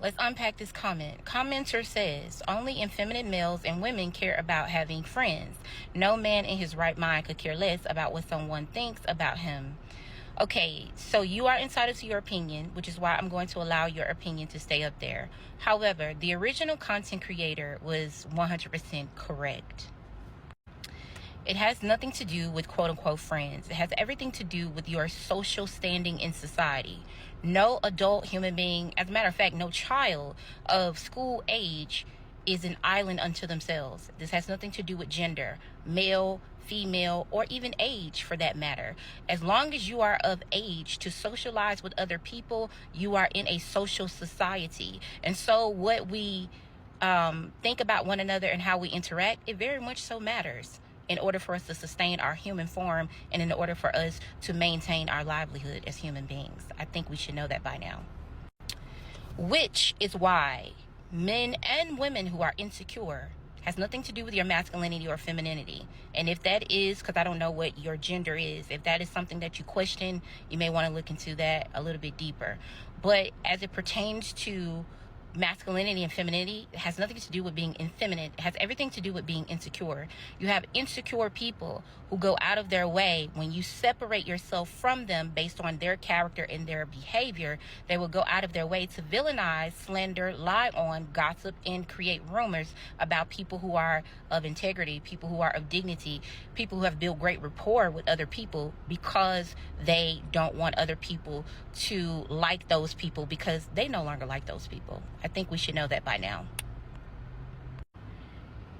Let's unpack this comment. Commenter says, only effeminate males and women care about having friends. No man in his right mind could care less about what someone thinks about him. Okay, so you are entitled to your opinion, which is why I'm going to allow your opinion to stay up there. However, the original content creator was 100% correct. It has nothing to do with quote-unquote friends. It has everything to do with your social standing in society. No adult human being, as a matter of fact, no child of school age is an island unto themselves. This has nothing to do with gender, male, female, or even age for that matter. As long as you are of age to socialize with other people, you are in a social society. And so what we think about one another and how we interact, it very much so matters in order for us to sustain our human form and in order for us to maintain our livelihood as human beings. I think we should know that by now. Which is why men and women who are insecure has nothing to do with your masculinity or femininity. And if that is, because I don't know what your gender is, if that is something that you question, you may want to look into that a little bit deeper. But as it pertains to masculinity and femininity, it has nothing to do with being effeminate. It has everything to do with being insecure. You have insecure people who go out of their way. When you separate yourself from them based on their character and their behavior, they will go out of their way to villainize, slander, lie on, gossip, and create rumors about people who are of integrity, people who are of dignity, people who have built great rapport with other people, because they don't want other people to like those people because they no longer like those people. I think we should know that by now.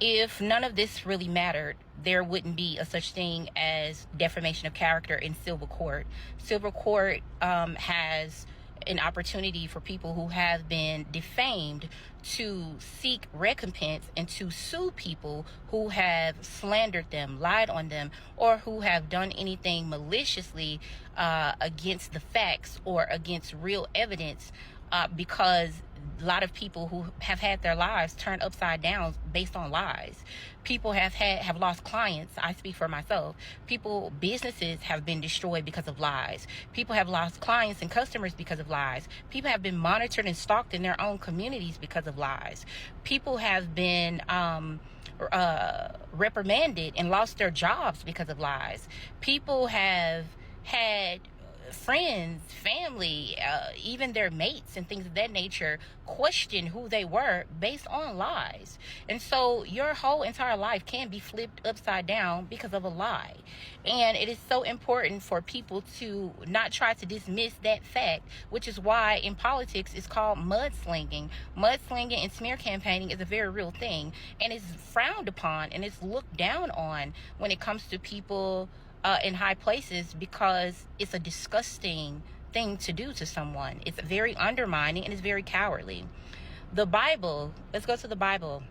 If none of this really mattered, there wouldn't be a such thing as defamation of character in civil court. Civil court has an opportunity for people who have been defamed to seek recompense and to sue people who have slandered them, lied on them, or who have done anything maliciously against the facts or against real evidence, because a lot of people who have had their lives turned upside down based on lies. People have lost clients. I speak for myself. Businesses have been destroyed because of lies. People have lost clients and customers because of lies. People have been monitored and stalked in their own communities because of lies. People have been reprimanded and lost their jobs because of lies. People have had friends, family, even their mates and things of that nature question who they were based on lies. And so your whole entire life can be flipped upside down because of a lie. And it is so important for people to not try to dismiss that fact, which is why in politics it's called mudslinging. Mudslinging and smear campaigning is a very real thing, and it's frowned upon and it's looked down on when it comes to people in high places, because it's a disgusting thing to do to someone. It's very undermining and it's very cowardly. The Bible, let's go to the Bible.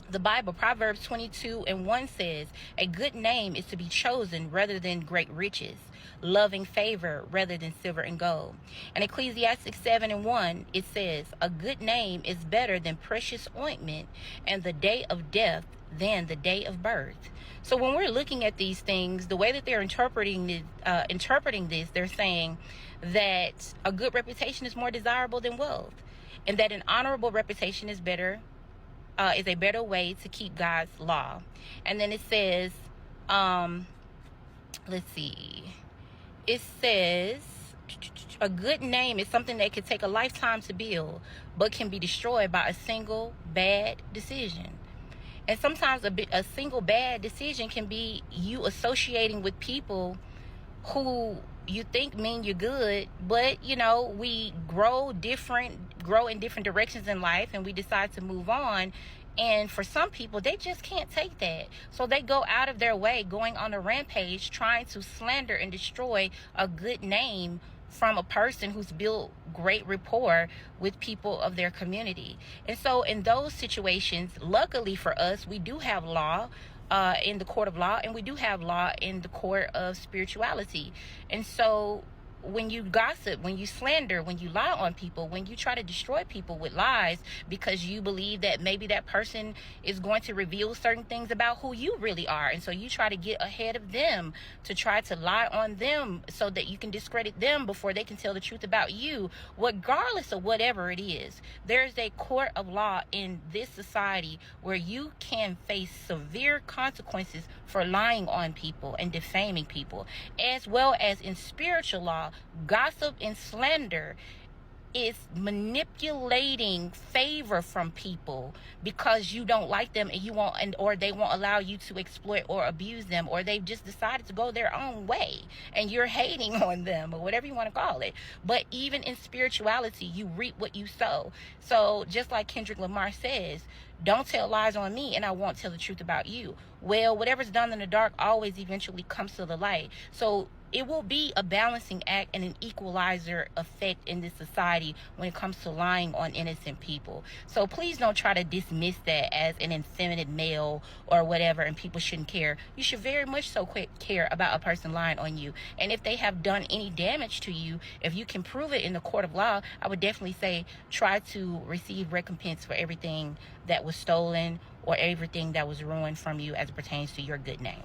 The Bible, Proverbs 22:1 says, a good name is to be chosen rather than great riches, loving favor rather than silver and gold. And Ecclesiastes 7:1, it says, a good name is better than precious ointment, and the day of death than the day of birth. So when we're looking at these things, the way that they're interpreting this, they're saying that a good reputation is more desirable than wealth, and that an honorable reputation is a better way to keep God's law. And then it says, let's see, it says a good name is something that could take a lifetime to build, but can be destroyed by a single bad decision. And sometimes a single bad decision can be you associating with people who you think mean you're good, but we grow in different directions in life, and we decide to move on. And for some people, they just can't take that. So they go out of their way, going on a rampage, trying to slander and destroy a good name from a person who's built great rapport with people of their community. And so in those situations, luckily for us, we do have law in the court of law, and we do have law in the court of spirituality. And so when you gossip, when you slander, when you lie on people, when you try to destroy people with lies because you believe that maybe that person is going to reveal certain things about who you really are, and so you try to get ahead of them to try to lie on them so that you can discredit them before they can tell the truth about you. Regardless of whatever it is, there's a court of law in this society where you can face severe consequences for lying on people and defaming people, as well as in spiritual law. Gossip and slander is manipulating favor from people because you don't like them and you won't, or they won't allow you to exploit or abuse them, or they've just decided to go their own way and you're hating on them, or whatever you want to call it. But even in spirituality, you reap what you sow. So just like Kendrick Lamar says, don't tell lies on me and I won't tell the truth about you. Well, whatever's done in the dark always eventually comes to the light. So it will be a balancing act and an equalizer effect in this society when it comes to lying on innocent people. So please don't try to dismiss that as an effeminate male or whatever, and people shouldn't care. You should very much so care about a person lying on you. And if they have done any damage to you, if you can prove it in the court of law, I would definitely say try to receive recompense for everything that was stolen or everything that was ruined from you as it pertains to your good name.